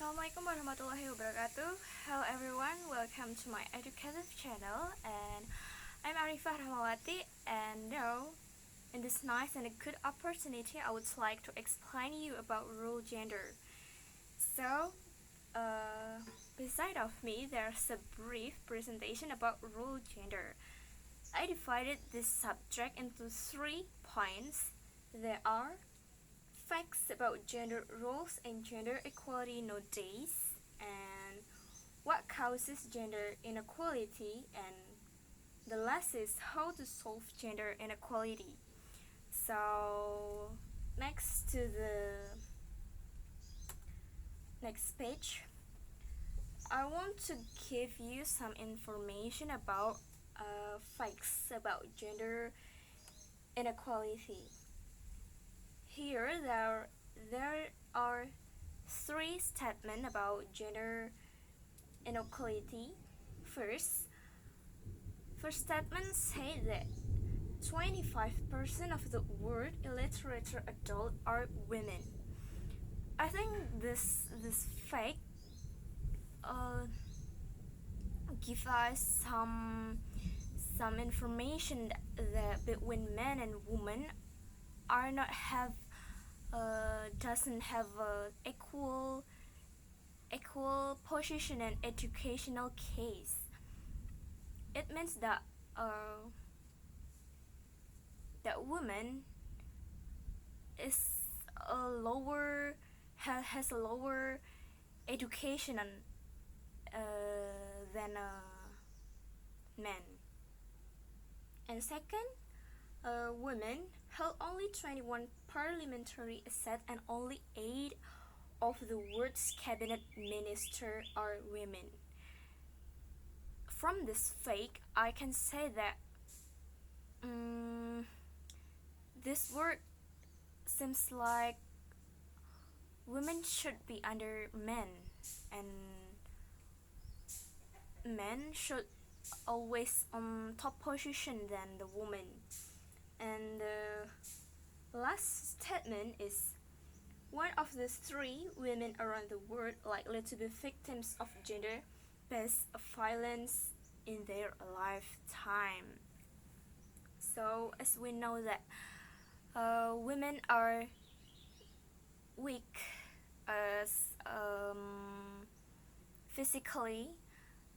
Assalamualaikum warahmatullahi wabarakatuh. Hello everyone, welcome to my educative channel, and I'm Arifah Rahmawati. And now, in this nice and a good opportunity, I would like to explain you about role gender. So, beside of me, there's a brief presentation about role gender. I divided this subject into 3 points. There are facts about gender roles and gender equality nowadays, and what causes gender inequality, and the last is how to solve gender inequality. So next to the next page, I want to give you some information about facts about gender inequality. Here there are 3 statements about gender inequality. First statement say that 25% of the world illiterate adults are women. I think this fact give us some information that between men and women are not have doesn't have equal position and educational case. It means that that woman is a lower has a lower education than men. And second, women held only 21 parliamentary seats, and only 8 of the world's cabinet ministers are women. From this fact, I can say that this word seems like women should be under men, and men should always on top position than the woman. And the last statement is one of the 3 women around the world likely to be victims of gender-based violence in their lifetime. So as we know that women are weak as physically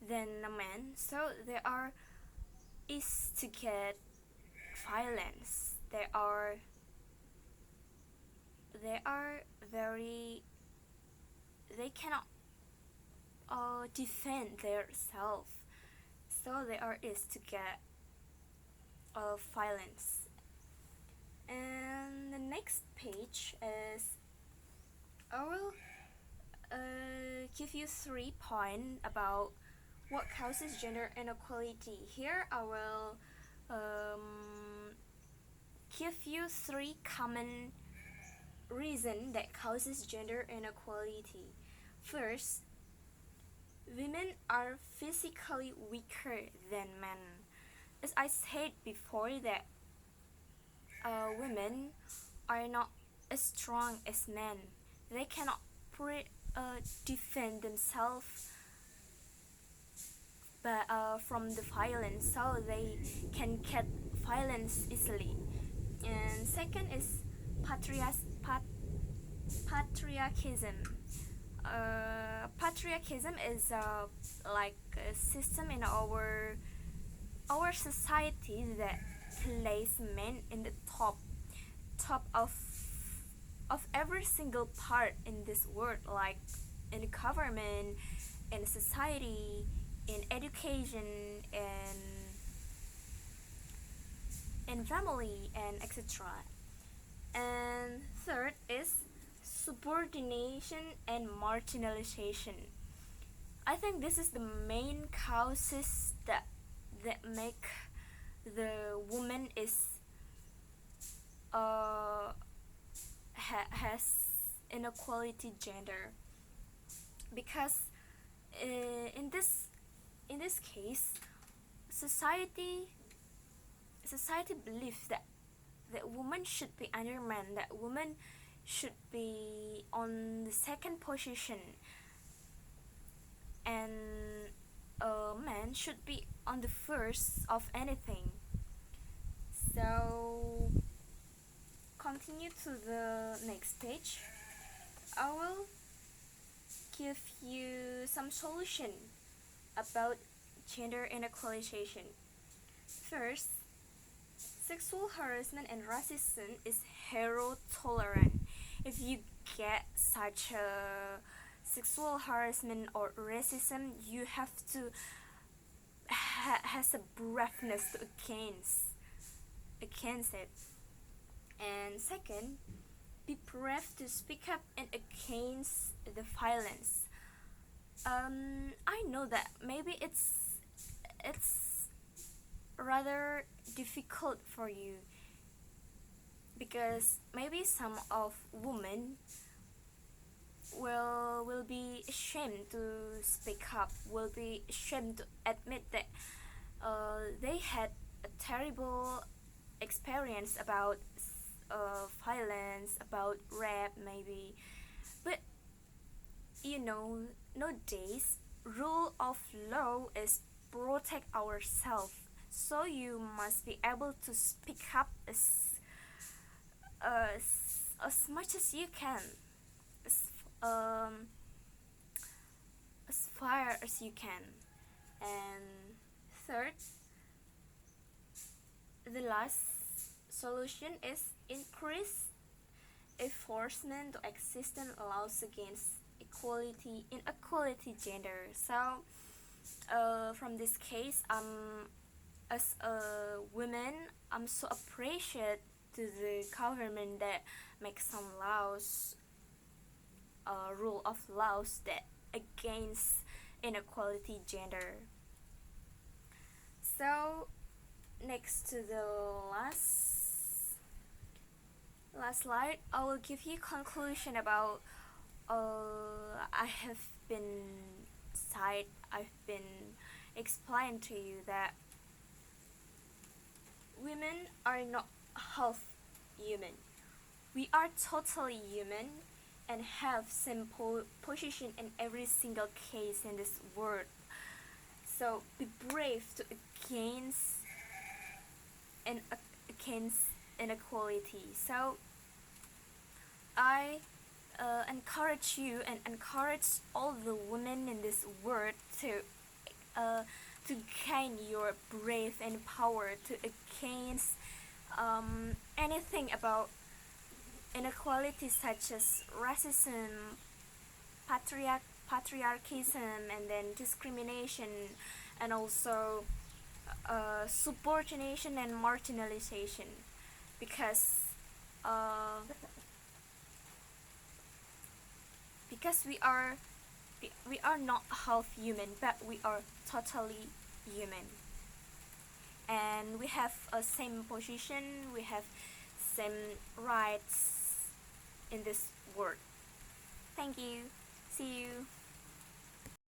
than a man, so they are easy to get violence. They are very, they cannot defend themselves, so they are easy to get violence. And the next page is I will give you 3 points about what causes gender inequality. Here I will give you 3 common reasons that causes gender inequality. First, women are physically weaker than men. As I said before, that women are not as strong as men. They cannot defend themselves from the violence, so they can get violence easily. And second is patriarchism. Patriarchism is like a system in our society that place men in the top of every single part in this world, like in the government, in society, in education, in family, and etc. And third is subordination and marginalization. I think this is the main causes that make the woman is has inequality gender, because in this case society believes that woman should be under man, that woman should be on the second position, and a man should be on the first of anything. So continue to the next page. I will give you some solution about gender inequality. First, sexual harassment and racism is zero tolerant. If you get such a sexual harassment or racism, you have to has a braveness to against it. And second, be brave to speak up and against the violence. I know that maybe it's rather difficult for you because maybe some of women will be ashamed to speak up, will be ashamed to admit that they had a terrible experience about violence, about rape maybe. But you know, nowadays rule of law is protect ourselves, so you must be able to speak up as much as you can, as um as far as you can. And third, the last solution is increase enforcement to existing laws against inequality gender. So from this case, as a woman, I'm so appreciate to the government that make some laws, rule of laws that against inequality gender. So next to the last slide, I will give you conclusion about I've been explained to you that women are not half human. We are totally human and have same position in every single case in this world. So be brave to against inequality. So I encourage you and encourage all the women in this world to gain your brave and power to against anything about inequality such as racism, patriarchism, and then discrimination, and also subordination and marginalization, because uh, because we are not half human, but we are totally human, and we have a same position, we have same rights in this world. Thank you. See you.